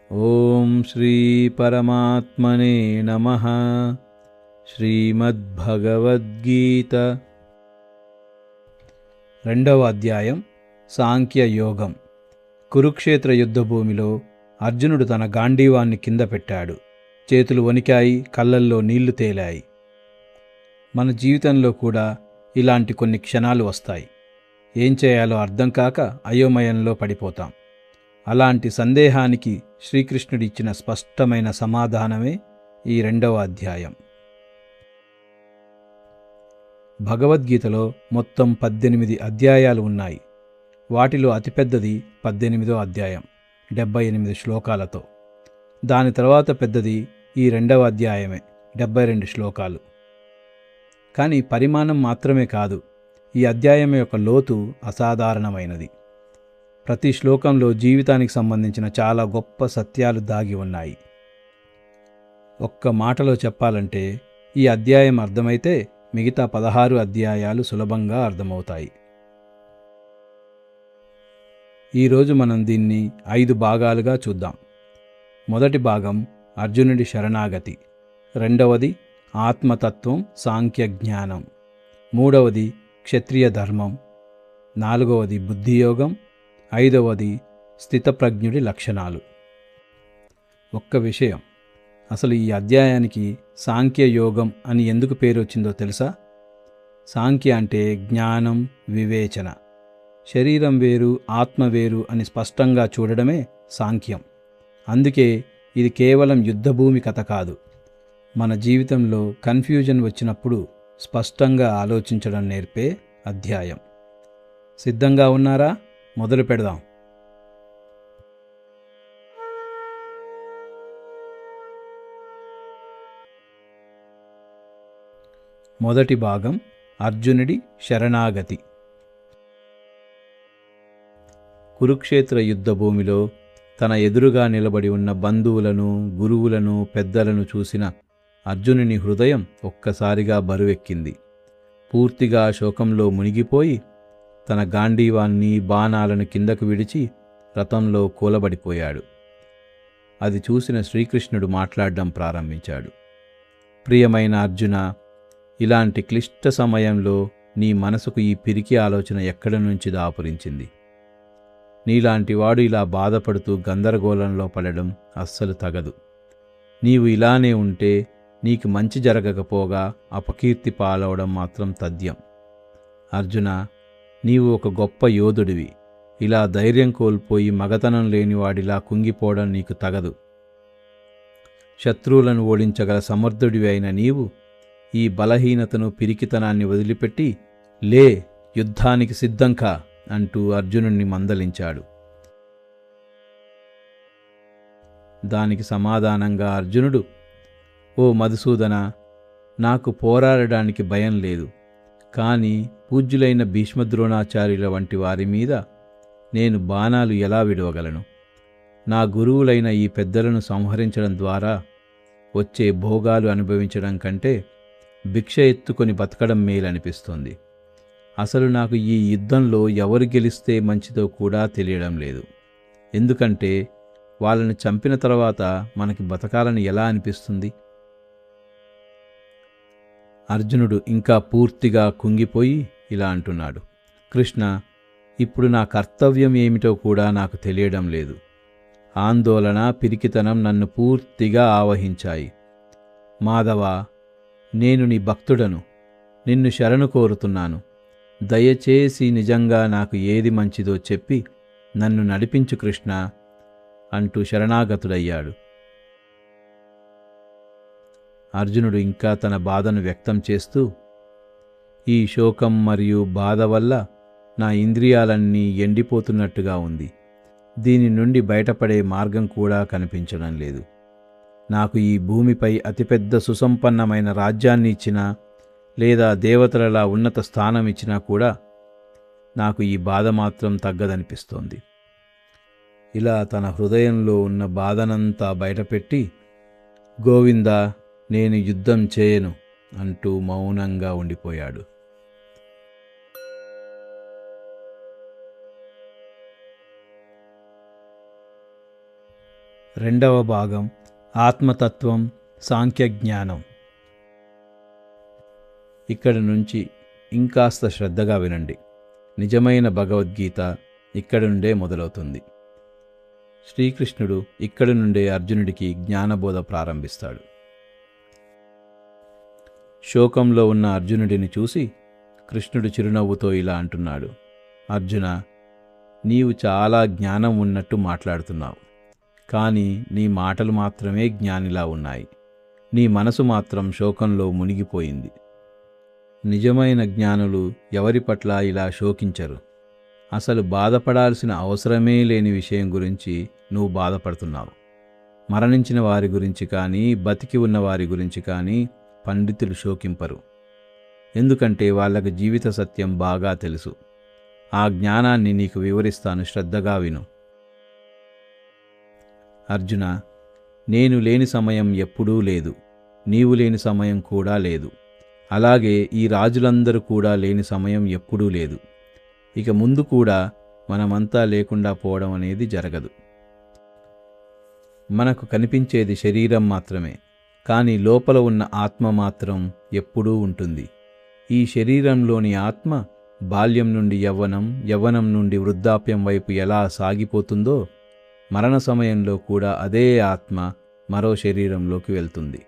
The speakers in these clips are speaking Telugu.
ఓం శ్రీ పరమాత్మనే నమః. శ్రీమద్భగవద్గీత రెండవ అధ్యాయం సాంఖ్య యోగం. కురుక్షేత్ర యుద్ధభూమిలో అర్జునుడు తన గాంధీవాన్ని కింద పెట్టాడు. చేతులు వణికాయి, కళ్ళల్లో నీళ్లు తేలాయి. మన జీవితంలో కూడా ఇలాంటి కొన్ని క్షణాలు వస్తాయి. ఏం చేయాలో అర్థం కాక అయోమయంలో పడిపోతాం. అలాంటి సందేహానికి శ్రీకృష్ణుడిచ్చిన స్పష్టమైన సమాధానమే ఈ రెండవ అధ్యాయం. భగవద్గీతలో మొత్తం 18 అధ్యాయాలు ఉన్నాయి. వాటిలో అతిపెద్దది 18వ అధ్యాయం 78 శ్లోకాలతో. దాని తర్వాత పెద్దది ఈ రెండవ అధ్యాయమే 72 శ్లోకాలు. కానీ పరిమాణం మాత్రమే కాదు, ఈ అధ్యాయం యొక్క లోతు అసాధారణమైనది. ప్రతి శ్లోకంలో జీవితానికి సంబంధించిన చాలా గొప్ప సత్యాలు దాగి ఉన్నాయి. ఒక్క మాటలో చెప్పాలంటే, ఈ అధ్యాయం అర్థమైతే మిగతా 16 అధ్యాయాలు సులభంగా అర్థమవుతాయి. ఈరోజు మనం దీన్ని 5 భాగాలుగా చూద్దాం. మొదటి భాగం అర్జునుడి శరణాగతి, రెండవది ఆత్మతత్వం సాంఖ్య జ్ఞానం, మూడవది క్షత్రియ ధర్మం, నాలుగవది బుద్ధియోగం, ఐదవది స్థితప్రజ్ఞుడి లక్షణాలు. ఒక్క విషయం, అసలు ఈ అధ్యాయానికి సాంఖ్య యోగం అని ఎందుకు పేరు వచ్చిందో తెలుసా? సాంఖ్య అంటే జ్ఞానం, వివేచన. శరీరం వేరు, ఆత్మ వేరు అని స్పష్టంగా చూడడమే సాంఖ్యం. అందుకే ఇది కేవలం యుద్ధభూమి కథ కాదు. మన జీవితంలో కన్ఫ్యూజన్ వచ్చినప్పుడు స్పష్టంగా ఆలోచించడం నేర్పే అధ్యాయం. సిద్ధంగా ఉన్నారా? మొదలు పెడదాం. మొదటి భాగం అర్జునుడి శరణాగతి. కురుక్షేత్ర యుద్ధభూమిలో తన ఎదురుగా నిలబడి ఉన్న బంధువులను, గురువులను, పెద్దలను చూసిన అర్జునుని హృదయం ఒక్కసారిగా బరువెక్కింది. పూర్తిగా శోకంలో మునిగిపోయి తన గాంధీవాన్ని, బాణాలను కిందకు విడిచి రథంలో కూలబడిపోయాడు. అది చూసిన శ్రీకృష్ణుడు మాట్లాడడం ప్రారంభించాడు. ప్రియమైన అర్జున, ఇలాంటి క్లిష్ట సమయంలో నీ మనసుకు ఈ పిరికి ఆలోచన ఎక్కడి నుంచి దాపురించింది? నీలాంటి వాడు ఇలా బాధపడుతూ గందరగోళంలో పడడం అస్సలు తగదు. నీవు ఇలానే ఉంటే నీకు మంచి జరగకపోగా అపకీర్తి పాలవడం మాత్రం తథ్యం. అర్జున, నీవు ఒక గొప్ప యోధుడివి. ఇలా ధైర్యం కోల్పోయి మగతనం లేనివాడిలా కుంగిపోవడం నీకు తగదు. శత్రువులను ఓడించగల సమర్థుడివి అయిన నీవు ఈ బలహీనతను, పిరికితనాన్ని వదిలిపెట్టి లే, యుద్ధానికి సిద్ధంకా అంటూ అర్జునుణ్ణి మందలించాడు. దానికి సమాధానంగా అర్జునుడు, ఓ మధుసూదన, నాకు పోరాడడానికి భయం లేదు. కానీ పూజ్యులైన భీష్మద్రోణాచార్యుల వంటి వారి మీద నేను బాణాలు ఎలా విడవగలను? నా గురువులైన ఈ పెద్దలను సంహరించడం ద్వారా వచ్చే భోగాలు అనుభవించడం కంటే భిక్ష ఎత్తుకొని బతకడం మేలనిపిస్తోంది. అసలు నాకు ఈ యుద్ధంలో ఎవరు గెలిస్తే మంచిదో కూడా తెలియడం లేదు. ఎందుకంటే వాళ్ళని చంపిన తర్వాత మనకి బతకాలని ఎలా అనిపిస్తుంది? అర్జునుడు ఇంకా పూర్తిగా కుంగిపోయి ఇలా అంటున్నాడు, కృష్ణ, ఇప్పుడు నా కర్తవ్యం ఏమిటో కూడా నాకు తెలియడం లేదు. ఆందోళన, పిరికితనం నన్ను పూర్తిగా ఆవహించాయి. మాధవ, నేను నీ భక్తుడను, నిన్ను శరణు కోరుతున్నాను. దయచేసి నిజంగా నాకు ఏది మంచిదో చెప్పి నన్ను నడిపించు కృష్ణ అంటూ శరణాగతుడయ్యాడు. అర్జునుడు ఇంకా తన బాధను వ్యక్తం చేస్తూ, ఈ శోకం మరియు బాధ వల్ల నా ఇంద్రియాలన్నీ ఎండిపోతున్నట్టుగా ఉంది. దీని నుండి బయటపడే మార్గం కూడా కనిపించడం లేదు. నాకు ఈ భూమిపై అతిపెద్ద సుసంపన్నమైన రాజ్యాన్ని ఇచ్చినా, లేదా దేవతలలా ఉన్నత స్థానం ఇచ్చినా కూడా నాకు ఈ బాధ మాత్రం తగ్గదనిపిస్తోంది. ఇలా తన హృదయంలో ఉన్న బాధనంతా బయటపెట్టి, గోవిందా, నేను యుద్ధం చేయను అంటూ మౌనంగా ఉండిపోయాడు. రెండవ భాగం ఆత్మతత్వం, సాంఖ్యజ్ఞానం. ఇక్కడి నుంచి ఇంకాస్త శ్రద్ధగా వినండి. నిజమైన భగవద్గీత ఇక్కడి నుండే మొదలవుతుంది. శ్రీకృష్ణుడు ఇక్కడి నుండే అర్జునుడికి జ్ఞానబోధ ప్రారంభిస్తాడు. శోకంలో ఉన్న అర్జునుడిని చూసి కృష్ణుడు చిరునవ్వుతో ఇలా అంటున్నాడు: అర్జున, నీవు చాలా జ్ఞానం ఉన్నట్టు మాట్లాడుతున్నావు, కానీ నీ మాటలు మాత్రమే జ్ఞానిలా ఉన్నాయి. నీ మనసు మాత్రం శోకంలో మునిగిపోయింది. నిజమైన జ్ఞానులు ఎవరి పట్ల ఇలా శోకించరు. అసలు బాధపడాల్సిన అవసరమే లేని విషయం గురించి నువ్వు బాధపడుతున్నావు. మరణించిన వారి గురించి కానీ, బతికి ఉన్న వారి గురించి కానీ పండితులు శోకింపరు. ఎందుకంటే వాళ్ళకు జీవిత సత్యం బాగా తెలుసు. ఆ జ్ఞానాన్ని నీకు వివరిస్తాను, శ్రద్ధగా విను. అర్జున, నేను లేని సమయం ఎప్పుడూ లేదు, నీవు లేని సమయం కూడా లేదు. అలాగే ఈ రాజులందరూ కూడా లేని సమయం ఎప్పుడూ లేదు. ఇక ముందు కూడా మనమంతా లేకుండా పోవడం అనేది జరగదు. మనకు కనిపించేది శరీరం మాత్రమే, కానీ లోపల ఉన్న ఆత్మ మాత్రం ఎప్పుడూ ఉంటుంది. ఈ శరీరంలోని ఆత్మ బాల్యం నుండి యవ్వనం, యవ్వనం నుండి వృద్ధాప్యం వైపు ఎలా సాగిపోతుందో, మరణ సమయంలో కూడా అదే ఆత్మ మరో శరీరంలోకి వెళ్తుంది.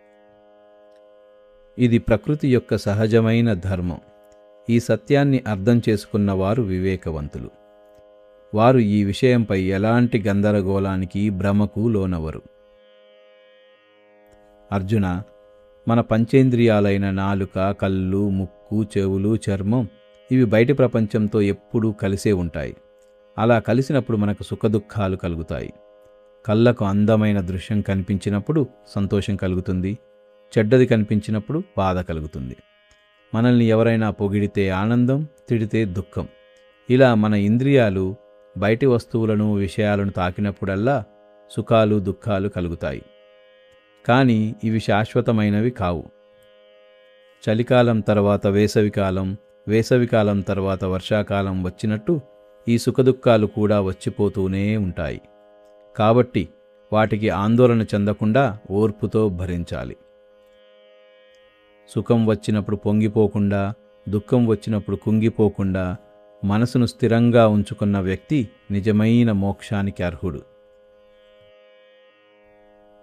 ఇది ప్రకృతి యొక్క సహజమైన ధర్మం. ఈ సత్యాన్ని అర్థం చేసుకున్నవారు వివేకవంతులు. వారు ఈ విషయంపై ఎలాంటి గందరగోళానికి, భ్రమకు లోనవరు. అర్జున, మన పంచేంద్రియాలైన నాలుక, కళ్ళు, ముక్కు, చెవులు, చర్మం ఇవి బయటి ప్రపంచంతో ఎప్పుడూ కలిసే ఉంటాయి. అలా కలిసినప్పుడు మనకు సుఖదుఖాలు కలుగుతాయి. కళ్ళకు అందమైన దృశ్యం కనిపించినప్పుడు సంతోషం కలుగుతుంది, చెడ్డది కనిపించినప్పుడు బాధ కలుగుతుంది. మనల్ని ఎవరైనా పొగిడితే ఆనందం, తిడితే దుఃఖం. ఇలా మన ఇంద్రియాలు బయటి వస్తువులను, విషయాలను తాకినప్పుడల్లా సుఖాలు, దుఃఖాలు కలుగుతాయి. కానీ ఇవి శాశ్వతమైనవి కావు. చలికాలం తర్వాత వేసవికాలం, వేసవికాలం తర్వాత వర్షాకాలం వచ్చినట్టు ఈ సుఖదుఖాలు కూడా వచ్చిపోతూనే ఉంటాయి. కాబట్టి వాటికి ఆందోళన చెందకుండా ఓర్పుతో భరించాలి. సుఖం వచ్చినప్పుడు పొంగిపోకుండా, దుఃఖం వచ్చినప్పుడు కుంగిపోకుండా మనసును స్థిరంగా ఉంచుకున్న వ్యక్తి నిజమైన మోక్షానికి అర్హుడు.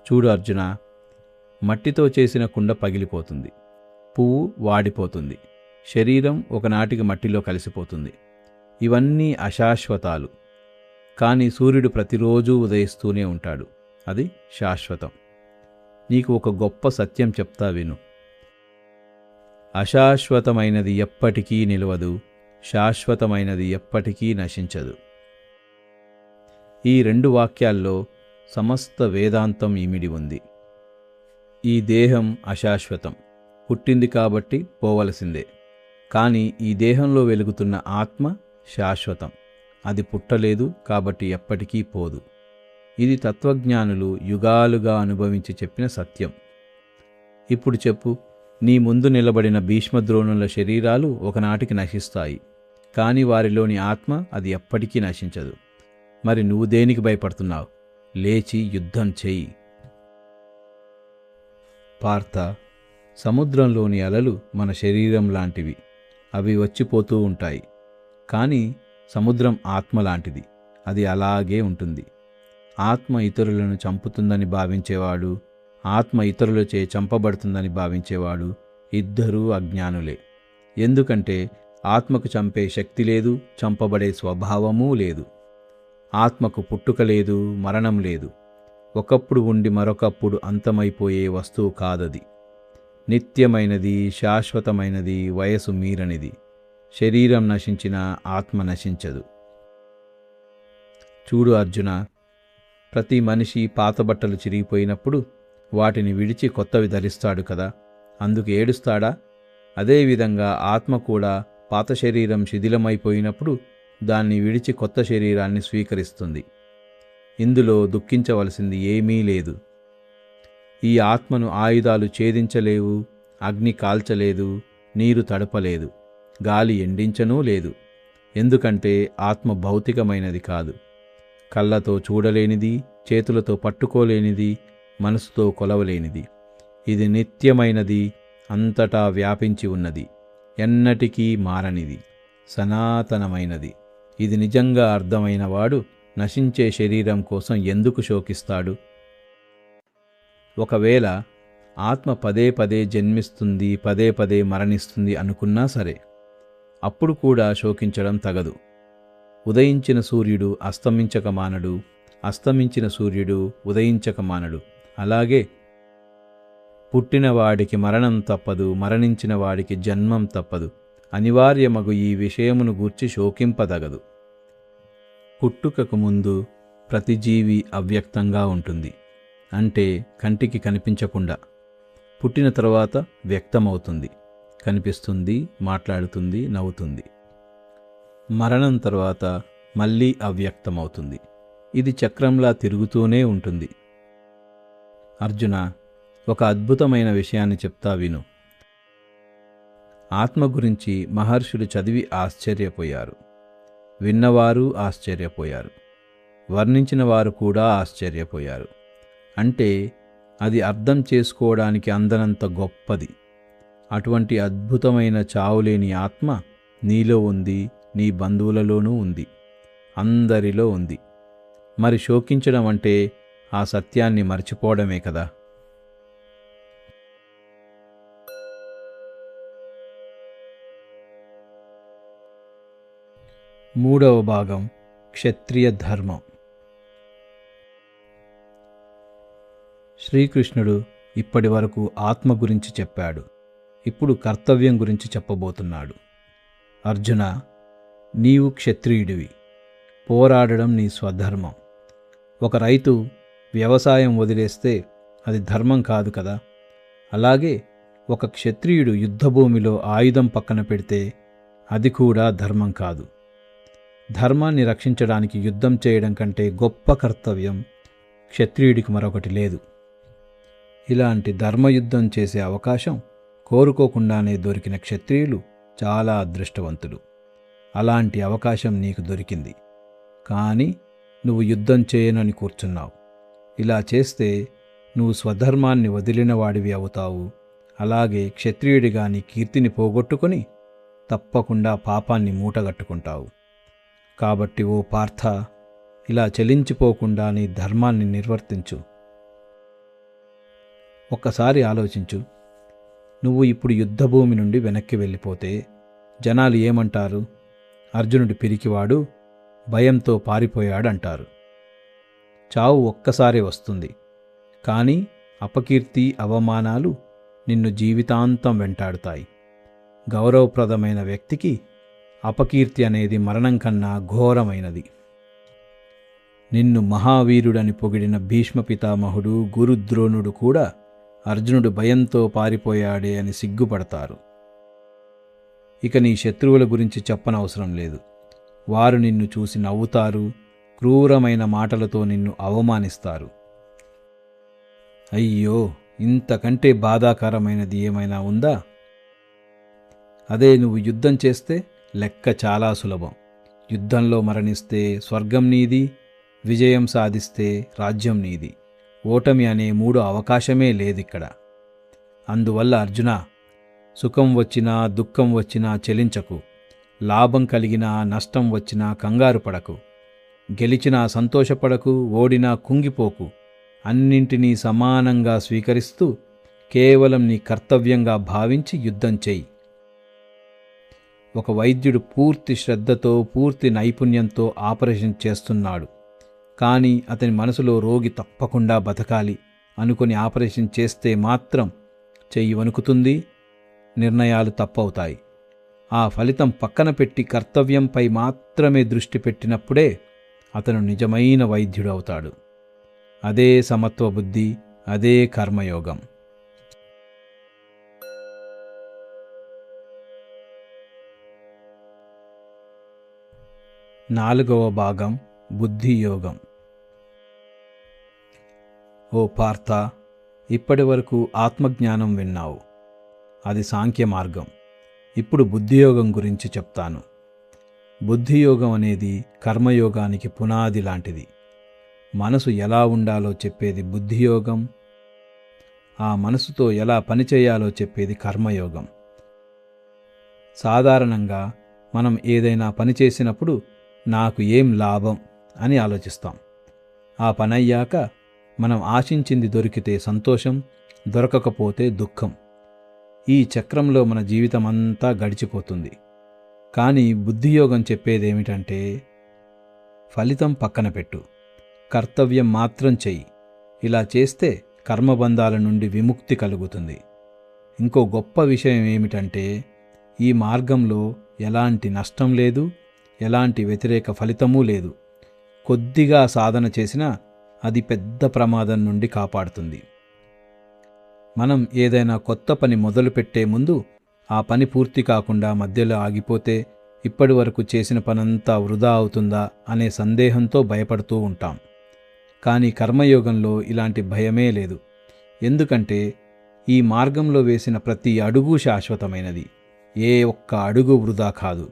చూడు అర్జున, మట్టితో చేసిన కుండ పగిలిపోతుంది, పువ్వు వాడిపోతుంది, శరీరం ఒకనాటికి మట్టిలో కలిసిపోతుంది. ఇవన్నీ అశాశ్వతాలు. కానీ సూర్యుడు ప్రతిరోజూ ఉదయిస్తూనే ఉంటాడు, అది శాశ్వతం. నీకు ఒక గొప్ప సత్యం చెప్తా విను. అశాశ్వతమైనది ఎప్పటికీ నిలవదు, శాశ్వతమైనది ఎప్పటికీ నశించదు. ఈ రెండు వాక్యాల్లో సమస్త వేదాంతం ఇమిడి ఉంది. ఈ దేహం అశాశ్వతం, పుట్టింది కాబట్టి పోవలసిందే. కానీ ఈ దేహంలో వెలుగుతున్న ఆత్మ శాశ్వతం, అది పుట్టలేదు కాబట్టి ఎప్పటికీ పోదు. ఇది తత్వజ్ఞానులు యుగాలుగా అనుభవించి చెప్పిన సత్యం. ఇప్పుడు చెప్పు, నీ ముందు నిలబడిన భీష్మద్రోణుల శరీరాలు ఒకనాటికి నశిస్తాయి, కానీ వారిలోని ఆత్మ అది ఎప్పటికీ నశించదు. మరి నువ్వు దేనికి భయపడుతున్నావు? లేచి యుద్ధం చెయ్యి. పార్థ, సముద్రంలోని అలలు మన శరీరం లాంటివి. అవి వచ్చిపోతూ ఉంటాయి. కానీ సముద్రం ఆత్మ లాంటిది, అది అలాగే ఉంటుంది. ఆత్మ ఇతరులను చంపుతుందని భావించేవాడు, ఆత్మ ఇతరులచే చంపబడుతుందని భావించేవాడు ఇద్దరూ అజ్ఞానులే. ఎందుకంటే ఆత్మకు చంపే శక్తి లేదు, చంపబడే స్వభావమూ లేదు. ఆత్మకు పుట్టుక లేదు, మరణం లేదు. ఒకప్పుడు ఉండి మరొకప్పుడు అంతమైపోయే వస్తువు కాదది. నిత్యమైనది, శాశ్వతమైనది, వయసు మీరనిది. శరీరం నశించినా ఆత్మ నశించదు. చూడు అర్జున, ప్రతి మనిషి పాత బట్టలు చిరిగిపోయినప్పుడు వాటిని విడిచి కొత్తవి ధరిస్తాడు కదా, అందుకు ఏడుస్తాడా? అదేవిధంగా ఆత్మ కూడా పాత శరీరం శిథిలమైపోయినప్పుడు దాన్ని విడిచి కొత్త శరీరాన్ని స్వీకరిస్తుంది. ఇందులో దుఃఖించవలసింది ఏమీ లేదు. ఈ ఆత్మను ఆయుధాలు ఛేదించలేవు, అగ్ని కాల్చలేదు, నీరు తడపలేదు, గాలి ఎండించనూ లేదు. ఎందుకంటే ఆత్మ భౌతికమైనది కాదు. కళ్ళతో చూడలేనిది, చేతులతో పట్టుకోలేనిది, మనసుతో కొలవలేనిది. ఇది నిత్యమైనది, అంతటా వ్యాపించి ఉన్నది, ఎన్నటికీ మారనిది, సనాతనమైనది. ఇది నిజంగా అర్థమైనవాడు నశించే శరీరం కోసం ఎందుకు శోకిస్తాడు? ఒకవేళ ఆత్మ పదే పదే జన్మిస్తుంది, పదే పదే మరణిస్తుంది అనుకున్నా సరే, అప్పుడు కూడా శోకించడం తగదు. ఉదయించిన సూర్యుడు అస్తమించక మానడు, అస్తమించిన సూర్యుడు ఉదయించక మానడు. అలాగే పుట్టినవాడికి మరణం తప్పదు, మరణించిన వాడికి జన్మం తప్పదు. అనివార్యమగు ఈ విషయమును గూర్చి శోకింపదగదు. పుట్టుకకు ముందు ప్రతి జీవి అవ్యక్తంగా ఉంటుంది, అంటే కంటికి కనిపించకుండా. పుట్టిన తరువాత వ్యక్తమవుతుంది, కనిపిస్తుంది, మాట్లాడుతుంది, నవ్వుతుంది. మరణం తర్వాత మళ్ళీ అవ్యక్తమవుతుంది. ఇది చక్రంలా తిరుగుతూనే ఉంటుంది. అర్జున, ఒక అద్భుతమైన విషయాన్ని చెప్తా విను. ఆత్మ గురించి మహర్షులు చదివి ఆశ్చర్యపోయారు, విన్నవారు ఆశ్చర్యపోయారు, వర్ణించిన వారు కూడా ఆశ్చర్యపోయారు. అంటే అది అర్థం చేసుకోవడానికి అందనంత గొప్పది. అటువంటి అద్భుతమైన చావులేని ఆత్మ నీలో ఉంది, నీ బంధువులలోనూ ఉంది, అందరిలో ఉంది. మరి శోకించడం అంటే ఆ సత్యాన్ని మర్చిపోవడమే కదా. మూడవ భాగం, క్షత్రియ ధర్మం. శ్రీకృష్ణుడు ఇప్పటి వరకు ఆత్మ గురించి చెప్పాడు. ఇప్పుడు కర్తవ్యం గురించి చెప్పబోతున్నాడు. అర్జున, నీవు క్షత్రియుడివి. పోరాడడం నీ స్వధర్మం. ఒక రైతు వ్యవసాయం వదిలేస్తే అది ధర్మం కాదు కదా. అలాగే ఒక క్షత్రియుడు యుద్ధభూమిలో ఆయుధం పక్కన పెడితే అది కూడా ధర్మం కాదు. ధర్మాన్ని రక్షించడానికి యుద్ధం చేయడం కంటే గొప్ప కర్తవ్యం క్షత్రియుడికి మరొకటి లేదు. ఇలాంటి ధర్మయుద్ధం చేసే అవకాశం కోరుకోకుండానే దొరికిన క్షత్రియులు చాలా అదృష్టవంతులు. అలాంటి అవకాశం నీకు దొరికింది, కానీ నువ్వు యుద్ధం చేయనని కూర్చున్నావు. ఇలా చేస్తే నువ్వు స్వధర్మాన్ని వదిలిన వాడివి అవుతావు. అలాగే క్షత్రియుడిగా నీ కీర్తిని పోగొట్టుకొని తప్పకుండా పాపాన్ని మూటగట్టుకుంటావు. కాబట్టి ఓ పార్థ, ఇలా చలించిపోకుండా నీ ధర్మాన్ని నిర్వర్తించు. ఒక్కసారి ఆలోచించు. నువ్వు ఇప్పుడు యుద్ధభూమి నుండి వెనక్కి వెళ్ళిపోతే జనాలు ఏమంటారు? అర్జునుడి పిరికివాడు, భయంతో పారిపోయాడంటారు. చావు ఒక్కసారే వస్తుంది, కానీ అపకీర్తి, అవమానాలు నిన్ను జీవితాంతం వెంటాడుతాయి. గౌరవప్రదమైన వ్యక్తికి అపకీర్తి అనేది మరణం కన్నా ఘోరమైనది. నిన్ను మహావీరుడని పొగిడిన భీష్మ పితామహుడు, గురుద్రోణుడు కూడా అర్జునుడు భయంతో పారిపోయాడే అని సిగ్గుపడతారు. ఇక నీ శత్రువుల గురించి చెప్పనవసరం లేదు. వారు నిన్ను చూసి నవ్వుతారు, క్రూరమైన మాటలతో నిన్ను అవమానిస్తారు. అయ్యో, ఇంతకంటే బాధాకరమైనది ఏమైనా ఉందా? అదే నువ్వు యుద్ధం చేస్తే లెక్క చాలా సులభం. యుద్ధంలో మరణిస్తే స్వర్గం నీది, విజయం సాధిస్తే రాజ్యం నీది. ఓటమి అనే మూడో అవకాశమే లేదిక్కడ. అందువల్ల అర్జున, సుఖం వచ్చినా దుఃఖం వచ్చినా చెలించకు. లాభం కలిగినా నష్టం వచ్చినా కంగారు పడకు. గెలిచినా సంతోషపడకు, ఓడినా కుంగిపోకు. అన్నింటినీ సమానంగా స్వీకరిస్తూ కేవలం నీ కర్తవ్యంగా భావించి యుద్ధం చెయ్యి. ఒక వైద్యుడు పూర్తి శ్రద్ధతో, పూర్తి నైపుణ్యంతో ఆపరేషన్ చేస్తున్నాడు. కానీ అతని మనసులో రోగి తప్పకుండా బతకాలి అనుకుని ఆపరేషన్ చేస్తే మాత్రం చెయ్యి వణుకుతుంది, నిర్ణయాలు తప్పవుతాయి. ఆ ఫలితం పక్కన పెట్టి కర్తవ్యంపై మాత్రమే దృష్టి పెట్టినప్పుడే అతను నిజమైన వైద్యుడు అవుతాడు. అదే సమత్వ బుద్ధి, అదే కర్మయోగం. నాలుగవ భాగం, బుద్ధియోగం. ఓ పార్థ, ఇప్పటి వరకు ఆత్మజ్ఞానం విన్నావు, అది సాంఖ్య మార్గం. ఇప్పుడు బుద్ధియోగం గురించి చెప్తాను. బుద్ధియోగం అనేది కర్మయోగానికి పునాది లాంటిది. మనసు ఎలా ఉండాలో చెప్పేది బుద్ధియోగం, ఆ మనసుతో ఎలా పనిచేయాలో చెప్పేది కర్మయోగం. సాధారణంగా మనం ఏదైనా పని చేసినప్పుడు నాకు ఏం లాభం అని ఆలోచిస్తాం. ఆ పనయ్యాక మనం ఆశించింది దొరికితే సంతోషం, దొరకకపోతే దుఃఖం. ఈ చక్రంలో మన జీవితం అంతా గడిచిపోతుంది. కానీ బుద్ధియోగం చెప్పేదేమిటంటే, ఫలితం పక్కన పెట్టు, కర్తవ్యం మాత్రం చెయ్యి. ఇలా చేస్తే కర్మబంధాల నుండి విముక్తి కలుగుతుంది. ఇంకో గొప్ప విషయం ఏమిటంటే, ఈ మార్గంలో ఎలాంటి నష్టం లేదు, ఎలాంటి వ్యతిరేక ఫలితమూ లేదు. కొద్దిగా సాధన చేసినా అది పెద్ద ప్రమాదం నుండి కాపాడుతుంది. మనం ఏదైనా కొత్త పని మొదలుపెట్టే ముందు ఆ పని పూర్తి కాకుండా మధ్యలో ఆగిపోతే ఇప్పటి వరకు చేసిన పనంతా వృధా అవుతుందా అనే సందేహంతో భయపడుతూ ఉంటాం. కానీ కర్మయోగంలో ఇలాంటి భయమే లేదు. ఎందుకంటే ఈ మార్గంలో వేసిన ప్రతి అడుగు శాశ్వతమైనది. ఏ ఒక్క అడుగు వృధా కాదు.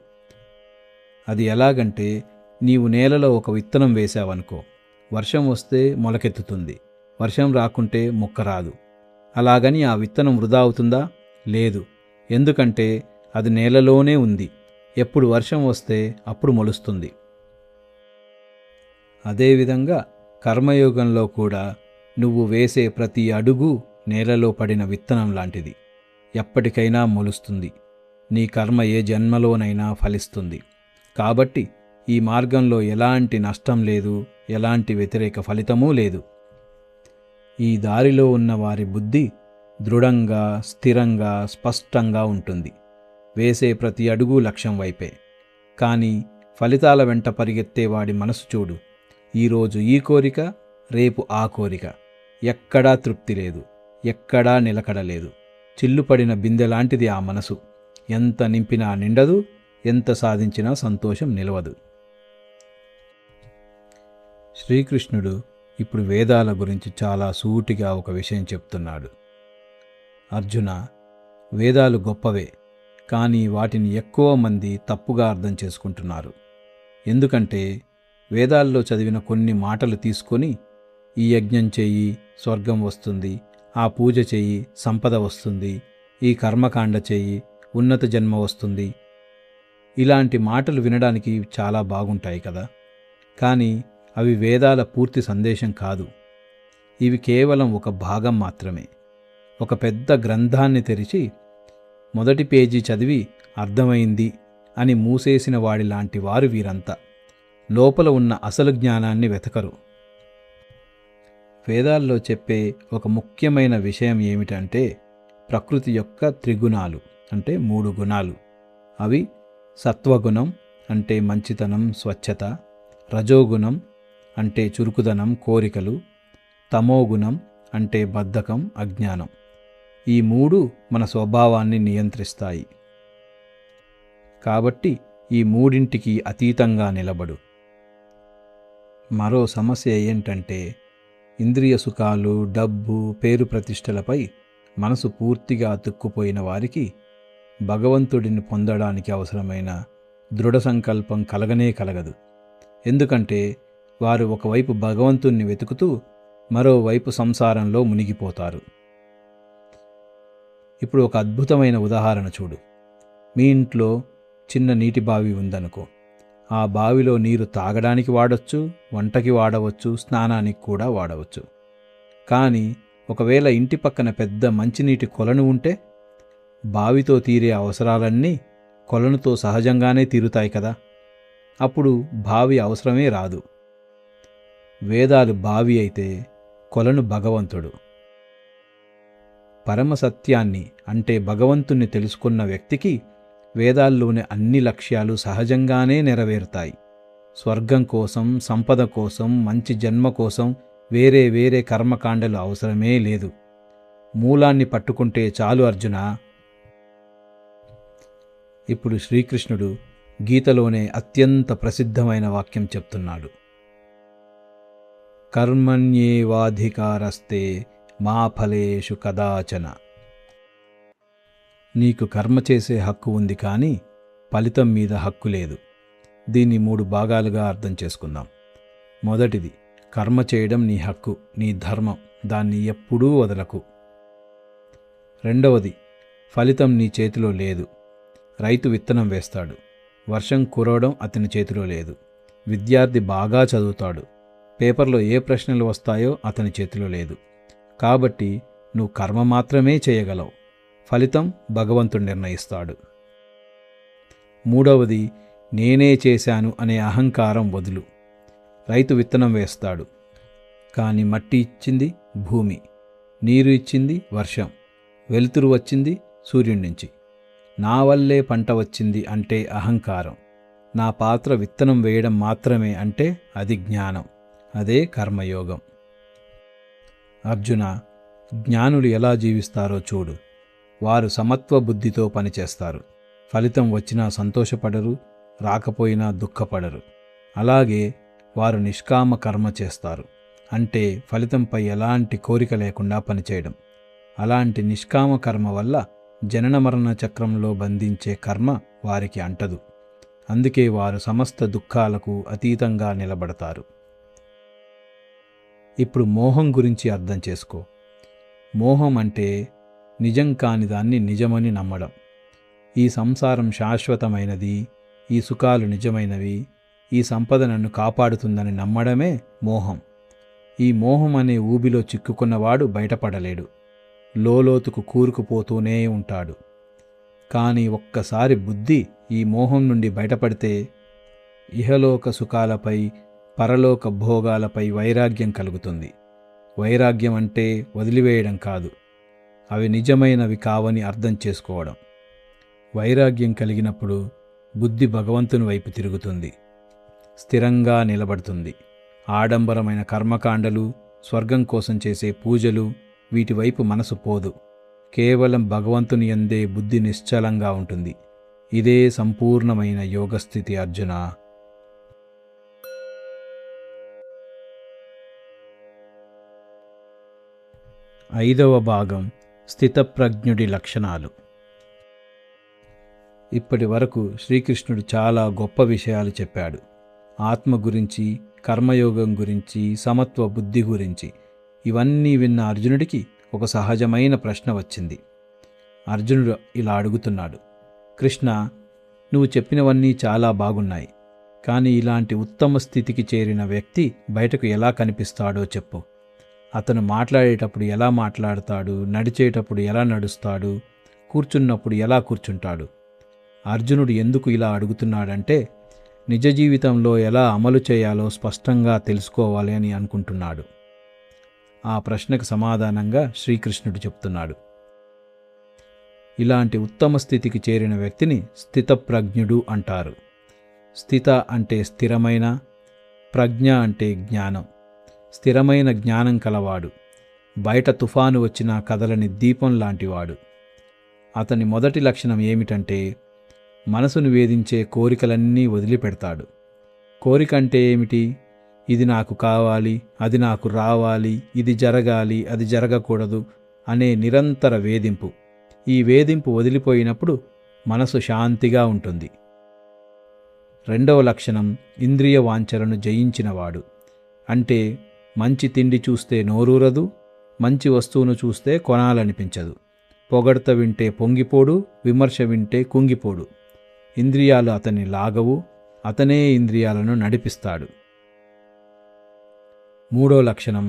అది ఎలాగంటే, నీవు నేలలో ఒక విత్తనం వేశావనుకో, వర్షం వస్తే మొలకెత్తుతుంది, వర్షం రాకుంటే మొక్క రాదు. అలాగని ఆ విత్తనం వృధా అవుతుందా? లేదు. ఎందుకంటే అది నేలలోనే ఉంది. ఎప్పుడు వర్షం వస్తే అప్పుడు మొలుస్తుంది. అదేవిధంగా కర్మయోగంలో కూడా నువ్వు వేసే ప్రతి అడుగు నేలలో పడిన విత్తనం లాంటిది. ఎప్పటికైనా మొలుస్తుంది. నీ కర్మ ఏ జన్మలోనైనా ఫలిస్తుంది. కాబట్టి ఈ మార్గంలో ఎలాంటి నష్టం లేదు, ఎలాంటి వ్యతిరేక ఫలితమూ లేదు. ఈ దారిలో ఉన్న వారి బుద్ధి దృఢంగా, స్థిరంగా, స్పష్టంగా ఉంటుంది. వేసే ప్రతి అడుగు లక్ష్యం వైపే. కానీ ఫలితాల వెంట పరిగెత్తేవాడి మనసు చూడు. ఈరోజు ఈ కోరిక, రేపు ఆ కోరిక. ఎక్కడా తృప్తి లేదు, ఎక్కడా నిలకడలేదు. చిల్లుపడిన బిందెలాంటిది ఆ మనసు. ఎంత నింపినా నిండదు, ఎంత సాధించినా సంతోషం నిలవదు. శ్రీకృష్ణుడు ఇప్పుడు వేదాల గురించి చాలా సూటిగా ఒక విషయం చెప్తున్నాడు. అర్జున, వేదాలు గొప్పవే, కానీ వాటిని ఎక్కువ మంది తప్పుగా అర్థం చేసుకుంటున్నారు. ఎందుకంటే వేదాల్లో చదివిన కొన్ని మాటలు తీసుకొని, ఈ యజ్ఞం చెయ్యి స్వర్గం వస్తుంది, ఆ పూజ చెయ్యి సంపద వస్తుంది, ఈ కర్మకాండ చెయ్యి ఉన్నత జన్మ వస్తుంది, ఇలాంటి మాటలు వినడానికి చాలా బాగుంటాయి కదా. కానీ అవి వేదాల పూర్తి సందేశం కాదు. ఇవి కేవలం ఒక భాగం మాత్రమే. ఒక పెద్ద గ్రంథాన్ని తెరిచి మొదటి పేజీ చదివి అర్థమైంది అని మూసేసిన వాడిలాంటి వారు వీరంతా. లోపల ఉన్న అసలు జ్ఞానాన్ని వెతకరు. వేదాల్లో చెప్పే ఒక ముఖ్యమైన విషయం ఏమిటంటే, ప్రకృతి యొక్క త్రిగుణాలు అంటే 3 గుణాలు. అవి సత్వగుణం అంటే మంచితనం, స్వచ్ఛత, రజోగుణం అంటే చురుకుదనం, కోరికలు, తమోగుణం అంటే బద్ధకం, అజ్ఞానం. ఈ 3 మన స్వభావాన్ని నియంత్రిస్తాయి. కాబట్టి ఈ 3ంటికి అతీతంగా నిలబడు. మరో సమస్య ఏంటంటే, ఇంద్రియ సుఖాలు, డబ్బు, పేరు ప్రతిష్టలపై మనసు పూర్తిగా అతుక్కుపోయిన వారికి భగవంతుడిని పొందడానికి అవసరమైన దృఢ సంకల్పం కలగనే కలగదు. ఎందుకంటే వారు ఒకవైపు భగవంతుణ్ణి వెతుకుతూ మరోవైపు సంసారంలో మునిగిపోతారు. ఇప్పుడు ఒక అద్భుతమైన ఉదాహరణ చూడు. మీ ఇంట్లో చిన్న నీటి బావి ఉందనుకో. ఆ బావిలో నీరు తాగడానికి వాడవచ్చు, వంటకి వాడవచ్చు, స్నానానికి కూడా వాడవచ్చు. కానీ ఒకవేళ ఇంటి పక్కన పెద్ద మంచినీటి కొలను ఉంటే, బావితో తీరే అవసరాలన్నీ కొలనుతో సహజంగానే తీరుతాయి కదా. అప్పుడు బావి అవసరమే రాదు. వేదాలు బావి అయితే కొలను భగవంతుడు. పరమసత్యాన్ని అంటే భగవంతుణ్ణి తెలుసుకున్న వ్యక్తికి వేదాల్లోని అన్ని లక్ష్యాలు సహజంగానే నెరవేరుతాయి. స్వర్గం కోసం, సంపద కోసం, మంచి జన్మ కోసం వేరే వేరే కర్మకాండలు అవసరమే లేదు. మూలాన్ని పట్టుకుంటే చాలు అర్జున. ఇప్పుడు శ్రీకృష్ణుడు గీతలోనే అత్యంత ప్రసిద్ధమైన వాక్యం చెప్తున్నాడు. కర్మణ్యేవాధికారస్తే మా ఫలేషు కదాచన. నీకు కర్మ చేసే హక్కు ఉంది, కానీ ఫలితం మీద హక్కు లేదు. దీన్ని 3 భాగాలుగా అర్థం చేసుకుందాం. మొదటిది, కర్మ చేయడం నీ హక్కు, నీ ధర్మం, దాన్ని ఎప్పుడూ వదలకు. రెండవది, ఫలితం నీ చేతిలో లేదు. రైతు విత్తనం వేస్తాడు, వర్షం కురవడం అతని చేతిలో లేదు. విద్యార్థి బాగా చదువుతాడు, పేపర్లో ఏ ప్రశ్నలు వస్తాయో అతని చేతిలో లేదు. కాబట్టి నువ్వు కర్మ మాత్రమే చేయగలవు, ఫలితం భగవంతుడు నిర్ణయిస్తాడు. మూడవది, నేనే చేశాను అనే అహంకారం వదులు. రైతు విత్తనం వేస్తాడు, కానీ మట్టి ఇచ్చింది భూమి, నీరు ఇచ్చింది వర్షం, వెలుతురు వచ్చింది సూర్యుడి నుంచి. నా వల్లే పంట వచ్చింది అంటే అహంకారం. నా పాత్ర విత్తనం వేయడం మాత్రమే అంటే అది జ్ఞానం, అదే కర్మయోగం. అర్జున, జ్ఞానులు ఎలా జీవిస్తారో చూడు. వారు సమత్వ బుద్ధితో పనిచేస్తారు. ఫలితం వచ్చినా సంతోషపడరు, రాకపోయినా దుఃఖపడరు. అలాగే వారు నిష్కామ కర్మ చేస్తారు, అంటే ఫలితంపై ఎలాంటి కోరిక లేకుండా పనిచేయడం. అలాంటి నిష్కామ కర్మ వల్ల జనన మరణ చక్రంలో బంధించే కర్మ వారికి అంటదు. అందుకే వారు సమస్త దుఃఖాలకు అతీతంగా నిలబడతారు. ఇప్పుడు మోహం గురించి అర్థం చేసుకో. మోహం అంటే నిజం కాని దాన్ని నిజమని నమ్మడం. ఈ సంసారం శాశ్వతమైనది, ఈ సుఖాలు నిజమైనవి, ఈ సంపద నన్ను కాపాడుతుందని నమ్మడమే మోహం. ఈ మోహం అనే ఊబిలో చిక్కుకున్నవాడు బయటపడలేడు, లోతుకు కూరుకుపోతూనే ఉంటాడు. కానీ ఒక్కసారి బుద్ధి ఈ మోహం నుండి బయటపడితే ఇహలోక సుఖాలపై, పరలోక భోగాలపై వైరాగ్యం కలుగుతుంది. వైరాగ్యం అంటే వదిలివేయడం కాదు, అవి నిజమైనవి కావని అర్థం చేసుకోవడం. వైరాగ్యం కలిగినప్పుడు బుద్ధి భగవంతుని వైపు తిరుగుతుంది, స్థిరంగా నిలబడుతుంది. ఆడంబరమైన కర్మకాండలు, స్వర్గం కోసం చేసే పూజలు, వీటి వైపు మనసు పోదు. కేవలం భగవంతుని యందే బుద్ధి నిశ్చలంగా ఉంటుంది. ఇదే సంపూర్ణమైన యోగస్థితి అర్జున. ఐదవ భాగం, స్థితప్రజ్ఞుడి లక్షణాలు. ఇప్పటి వరకు శ్రీకృష్ణుడు చాలా గొప్ప విషయాలు చెప్పాడు. ఆత్మ గురించి, కర్మయోగం గురించి, సమత్వ బుద్ధి గురించి. ఇవన్నీ విన్న అర్జునుడికి ఒక సహజమైన ప్రశ్న వచ్చింది. అర్జునుడు ఇలా అడుగుతున్నాడు, కృష్ణ, నువ్వు చెప్పినవన్నీ చాలా బాగున్నాయి, కానీ ఇలాంటి ఉత్తమ స్థితికి చేరిన వ్యక్తి బయటకు ఎలా కనిపిస్తాడో చెప్పు. అతను మాట్లాడేటప్పుడు ఎలా మాట్లాడతాడు, నడిచేటప్పుడు ఎలా నడుస్తాడు, కూర్చున్నప్పుడు ఎలా కూర్చుంటాడు? అర్జునుడు ఎందుకు ఇలా అడుగుతున్నాడంటే నిజ జీవితంలో ఎలా అమలు చేయాలో స్పష్టంగా తెలుసుకోవాలి అని అనుకుంటున్నాడు. ఆ ప్రశ్నకు సమాధానంగా శ్రీకృష్ణుడు చెప్తున్నాడు, ఇలాంటి ఉత్తమ స్థితికి చేరిన వ్యక్తిని స్థితప్రజ్ఞుడు అంటారు. స్థిత అంటే స్థిరమైన, ప్రజ్ఞ అంటే జ్ఞానం. స్థిరమైన జ్ఞానం కలవాడు, బయట తుఫాను వచ్చినా కదలని దీపం లాంటివాడు. అతని మొదటి లక్షణం ఏమిటంటే మనసును వేధించే కోరికలన్నీ వదిలిపెడతాడు. కోరిక అంటే ఏమిటి? ఇది నాకు కావాలి, అది నాకు రావాలి, ఇది జరగాలి, అది జరగకూడదు అనే నిరంతర వేధింపు. ఈ వేధింపు వదిలిపోయినప్పుడు మనసు శాంతిగా ఉంటుంది. రెండవ లక్షణం ఇంద్రియ వాంఛలను జయించినవాడు. అంటే మంచి తిండి చూస్తే నోరూరదు, మంచి వస్తువును చూస్తే కొనాలనిపించదు. పొగడ్త వింటే పొంగిపోడు, విమర్శ వింటే కుంగిపోడు. ఇంద్రియాలు అతన్ని లాగవు, అతనే ఇంద్రియాలను నడిపిస్తాడు. మూడో లక్షణం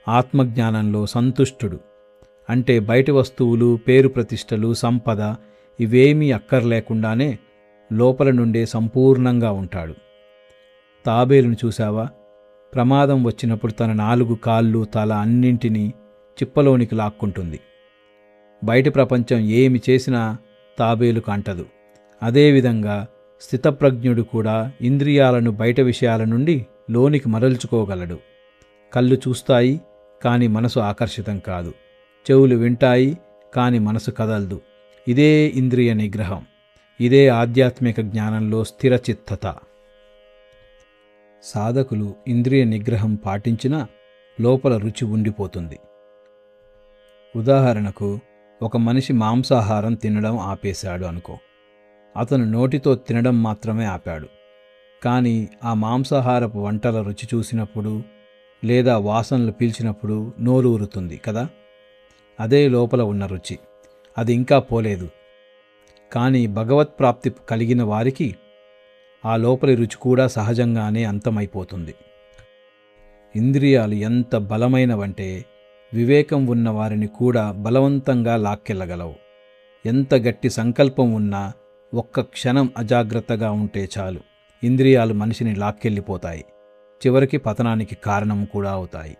ఆత్మజ్ఞానంలో సంతుష్టుడు. అంటే బయటి వస్తువులు, పేరు ప్రతిష్టలు, సంపద ఇవేమీ అక్కర్లేకుండానే లోపల నుండే సంపూర్ణంగా ఉంటాడు. తాబేలును చూశావా? ప్రమాదం వచ్చినప్పుడు తన 4 కాళ్ళు, తల అన్నింటినీ చిప్పలోనికి లాక్కుంటుంది. బయటి ప్రపంచం ఏమి చేసినా తాబేలుకు అంటదు. అదేవిధంగా స్థితప్రజ్ఞుడు కూడా ఇంద్రియాలను బయట విషయాల నుండి లోనికి మరల్చుకోగలడు. కళ్ళు చూస్తాయి, కానీ మనసు ఆకర్షితం కాదు. చెవులు వింటాయి, కానీ మనసు కదలదు. ఇదే ఇంద్రియ నిగ్రహం. ఇదే ఆధ్యాత్మిక జ్ఞానంలో స్థిరచిత్తత. సాధకులు ఇంద్రియ నిగ్రహం పాటించినా లోపల రుచి ఉండిపోతుంది. ఉదాహరణకు, ఒక మనిషి మాంసాహారం తినడం ఆపేశాడు అనుకో. అతను నోటితో తినడం మాత్రమే ఆపాడు, కానీ ఆ మాంసాహారపు వంటల రుచి చూసినప్పుడు, లేదా వాసనలు పీల్చినప్పుడు నోరు ఊరుతుంది కదా, అదే లోపల ఉన్న రుచి. అది ఇంకా పోలేదు. కానీ భగవత్ప్రాప్తి కలిగిన వారికి ఆ లోపలి రుచి కూడా సహజంగానే అంతమైపోతుంది. ఇంద్రియాలు ఎంత బలమైనవంటే వివేకం ఉన్న వారిని కూడా బలవంతంగా లాక్కెళ్ళగలవు. ఎంత గట్టి సంకల్పం ఉన్నా ఒక్క క్షణం అజాగ్రత్తగా ఉంటే చాలు, ఇంద్రియాలు మనిషిని లాక్కెళ్ళిపోతాయి. చివరికి పతనానికి కారణం కూడా అవుతాయి.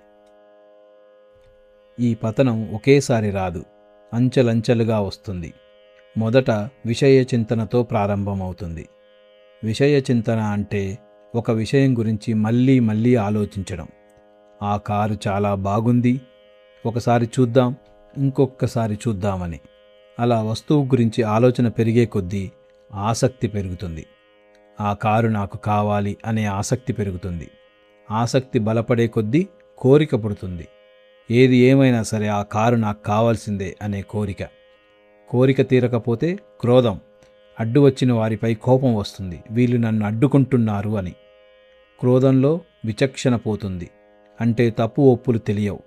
ఈ పతనం ఒకేసారి రాదు, అంచెలంచెలుగా వస్తుంది. మొదట విషయ చింతనతో ప్రారంభమవుతుంది. విషయ చింతన అంటే ఒక విషయం గురించి మళ్ళీ మళ్ళీ ఆలోచించడం. ఆ కారు చాలా బాగుంది, ఒకసారి చూద్దాం, ఇంకొకసారి చూద్దామని. అలా వస్తువు గురించి ఆలోచన పెరిగే కొద్దీ ఆసక్తి పెరుగుతుంది. ఆ కారు నాకు కావాలి అనే ఆసక్తి పెరుగుతుంది. ఆసక్తి బలపడే కొద్దీ కోరిక పుడుతుంది. ఏది ఏమైనా సరే ఆ కారు నాకు కావాల్సిందే అనే కోరిక. కోరిక తీరకపోతే క్రోధం, అడ్డు వచ్చిన వారిపై కోపం వస్తుంది, వీళ్ళు నన్ను అడ్డుకుంటున్నారు అని. క్రోధంలో విచక్షణ పోతుంది, అంటే తప్పు ఒప్పులు తెలియవు.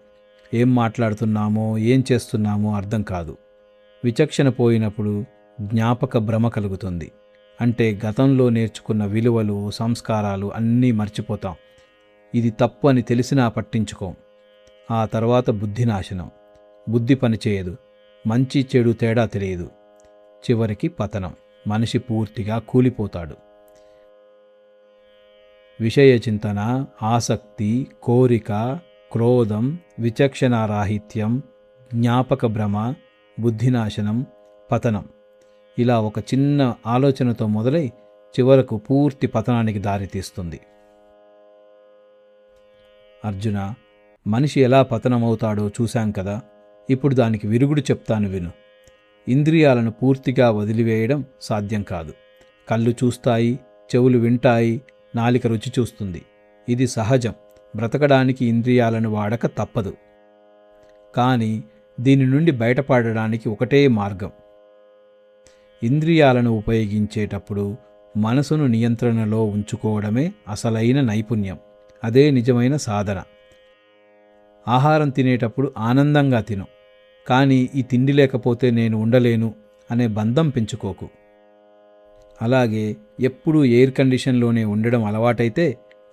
ఏం మాట్లాడుతున్నామో ఏం చేస్తున్నామో అర్థం కాదు. విచక్షణ పోయినప్పుడు జ్ఞాపక భ్రమ కలుగుతుంది, అంటే గతంలో నేర్చుకున్న విలువలు సంస్కారాలు అన్నీ మర్చిపోతాం. ఇది తప్పు అని తెలిసినా పట్టించుకోం. ఆ తర్వాత బుద్ధి నాశనం, బుద్ధి పనిచేయదు, మంచి చెడు తేడా తెలియదు. చివరికి పతనం, మనిషి పూర్తిగా కూలిపోతాడు. విషయ చింతన, ఆసక్తి, కోరిక, క్రోధం, విచక్షణారాహిత్యం, జ్ఞాపక భ్రమ, బుద్ధినాశనం, పతనం. ఇలా ఒక చిన్న ఆలోచనతో మొదలై చివరకు పూర్తి పతనానికి దారితీస్తుంది. అర్జున, మనిషి ఎలా పతనమవుతాడో చూశాం కదా, ఇప్పుడు దానికి విరుగుడు చెప్తాను విను. ఇంద్రియాలను పూర్తిగా వదిలివేయడం సాధ్యం కాదు. కళ్ళు చూస్తాయి, చెవులు వింటాయి, నాలిక రుచి చూస్తుంది. ఇది సహజం. బ్రతకడానికి ఇంద్రియాలను వాడక తప్పదు. కానీ దీని నుండి బయటపడడానికి ఒకటే మార్గం. ఇంద్రియాలను ఉపయోగించేటప్పుడు మనసును నియంత్రణలో ఉంచుకోవడమే అసలైన నైపుణ్యం. అదే నిజమైన సాధన. ఆహారం తినేటప్పుడు ఆనందంగా తిను, కానీ ఈ తిండి లేకపోతే నేను ఉండలేను అనే బంధం పెంచుకోకు. అలాగే ఎప్పుడూ ఎయిర్ కండిషన్లోనే ఉండడం అలవాటైతే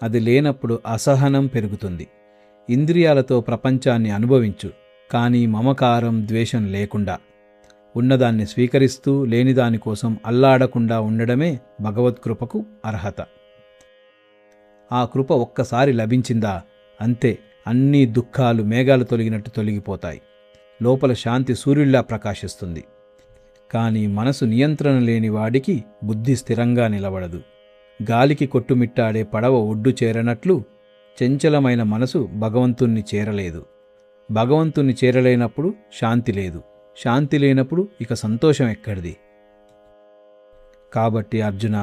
అది లేనప్పుడు అసహనం పెరుగుతుంది. ఇంద్రియాలతో ప్రపంచాన్ని అనుభవించు, కానీ మమకారం, ద్వేషం లేకుండా. ఉన్నదాన్ని స్వీకరిస్తూ లేనిదానికోసం అల్లాడకుండా ఉండడమే భగవత్కృపకు అర్హత. ఆ కృప ఒక్కసారి లభించిందా అంతే, అన్ని దుఃఖాలు మేఘాలు తొలగినట్టు తొలగిపోతాయి. లోపల శాంతి సూర్యుడిలా ప్రకాశిస్తుంది. కానీ మనసు నియంత్రణ లేని వాడికి బుద్ధి స్థిరంగా నిలబడదు. గాలికి కొట్టుమిట్టాడే పడవ ఒడ్డు చేరనట్లు చంచలమైన మనసు భగవంతుణ్ణి చేరలేదు. భగవంతుణ్ణి చేరలేనప్పుడు శాంతి లేదు. శాంతి లేనప్పుడు ఇక సంతోషం ఎక్కడిది? కాబట్టి అర్జున,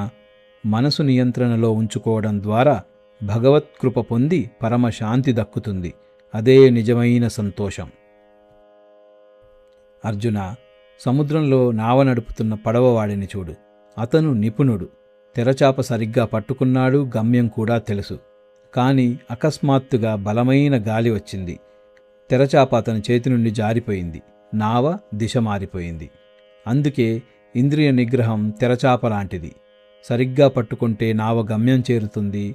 మనసు నియంత్రణలో ఉంచుకోవడం ద్వారా భగవత్కృప పొంది పరమశాంతి దక్కుతుంది. అదే నిజమైన సంతోషం. అర్జున, సముద్రంలో నావ నడుపుతున్న పడవవాడిని చూడు. అతను నిపుణుడు. తెరచాప సరిగ్గా పట్టుకున్నాడు, గమ్యం కూడా తెలుసు. కాని అకస్మాత్తుగా బలమైన గాలి వచ్చింది. తెరచాప అతని చేతి నుండి జారిపోయింది. నావ దిశ మారిపోయింది. అందుకే ఇంద్రియ నిగ్రహం తెరచాప లాంటిది. సరిగ్గా పట్టుకుంటే నావ గమ్యం చేరుతుంది,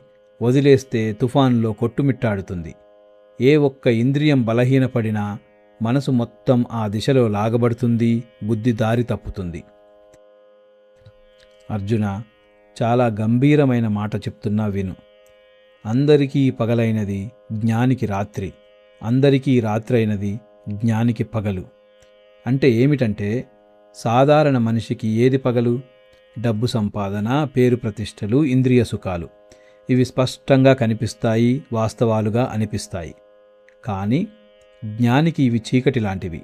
వదిలేస్తే తుఫానులో కొట్టుమిట్టాడుతుంది. ఏ ఒక్క ఇంద్రియం బలహీనపడినా మనసు మొత్తం ఆ దిశలో లాగబడుతుంది, బుద్ధి దారి తప్పుతుంది. అర్జున, చాలా గంభీరమైన మాట చెప్తున్నా విను. అందరికీ పగలైనది జ్ఞానికి రాత్రి, అందరికీ రాత్రి అయినది జ్ఞానికి పగలు. అంటే ఏమిటంటే, సాధారణ మనిషికి ఏది పగలు? డబ్బు సంపాదన, పేరు ప్రతిష్టలు, ఇంద్రియ సుఖాలు. ఇవి స్పష్టంగా కనిపిస్తాయి, వాస్తవాలుగా అనిపిస్తాయి. కానీ జ్ఞానికి ఇవి చీకటి లాంటివి.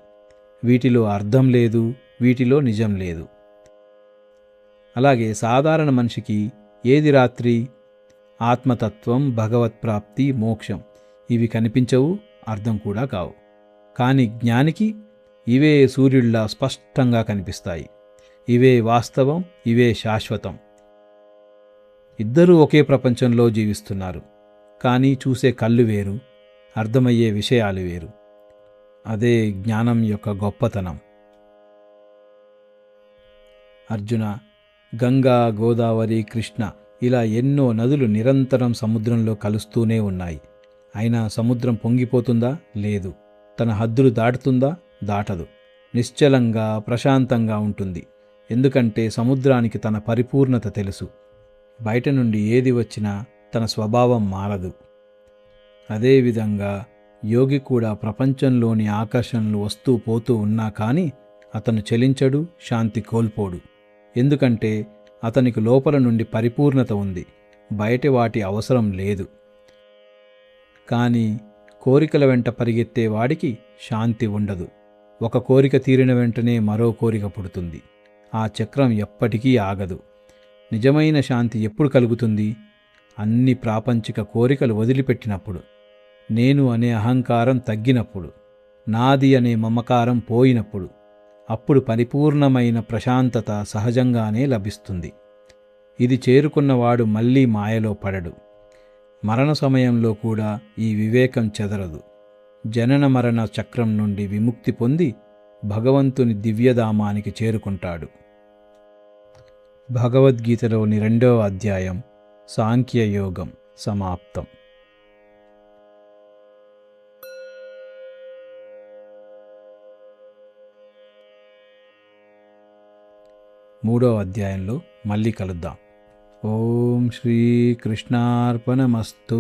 వీటిలో అర్థం లేదు, వీటిలో నిజం లేదు. అలాగే సాధారణ మనిషికి ఏది రాత్రి? ఆత్మతత్వం, భగవత్ప్రాప్తి, మోక్షం. ఇవి కనిపించవు, అర్థం కూడా కావు. కానీ జ్ఞానికి ఇవే సూర్యుడిలా స్పష్టంగా కనిపిస్తాయి. ఇవే వాస్తవం, ఇవే శాశ్వతం. ఇద్దరూ ఒకే ప్రపంచంలో జీవిస్తున్నారు, కానీ చూసే కళ్ళు వేరు, అర్థమయ్యే విషయాలు వేరు. అదే జ్ఞానం యొక్క గొప్పతనం. అర్జున, గంగా, గోదావరి, కృష్ణ ఇలా ఎన్నో నదులు నిరంతరం సముద్రంలో కలుస్తూనే ఉన్నాయి. అయినా సముద్రం పొంగిపోతుందా? లేదు. తన హద్దులు దాటుతుందా? దాటదు. నిశ్చలంగా, ప్రశాంతంగా ఉంటుంది. ఎందుకంటే సముద్రానికి తన పరిపూర్ణత తెలుసు. బయట నుండి ఏది వచ్చినా తన స్వభావం మారదు. అదేవిధంగా యోగి కూడా ప్రపంచంలోని ఆకర్షణలు వస్తూ పోతూ ఉన్నా కానీ అతను చలించడు, శాంతి కోల్పోడు. ఎందుకంటే అతనికి లోపల నుండి పరిపూర్ణత ఉంది. బయటి వాటి అవసరం లేదు. కానీ కోరికల వెంట పరిగెత్తే వాడికి శాంతి ఉండదు. ఒక కోరిక తీరిన వెంటనే మరో కోరిక పుడుతుంది. ఆ చక్రం ఎప్పటికీ ఆగదు. నిజమైన శాంతి ఎప్పుడు కలుగుతుంది? అన్ని ప్రాపంచిక కోరికలు వదిలిపెట్టినప్పుడు, నేను అనే అహంకారం తగ్గినప్పుడు, నాది అనే మమకారం పోయినప్పుడు. అప్పుడు పరిపూర్ణమైన ప్రశాంతత సహజంగానే లభిస్తుంది. ఇది చేరుకున్నవాడు మళ్ళీ మాయలో పడడు. మరణ సమయంలో కూడా ఈ వివేకం చెదరదు. జనన మరణ చక్రం నుండి విముక్తి పొంది భగవంతుని దివ్యధామానికి చేరుకుంటాడు. భగవద్గీతలోని 2వ అధ్యాయం సాంఖ్యయోగం సమాప్తం. 3వ అధ్యాయంలో మళ్ళీ కలుద్దాం. ఓం శ్రీ కృష్ణార్పణమస్తు.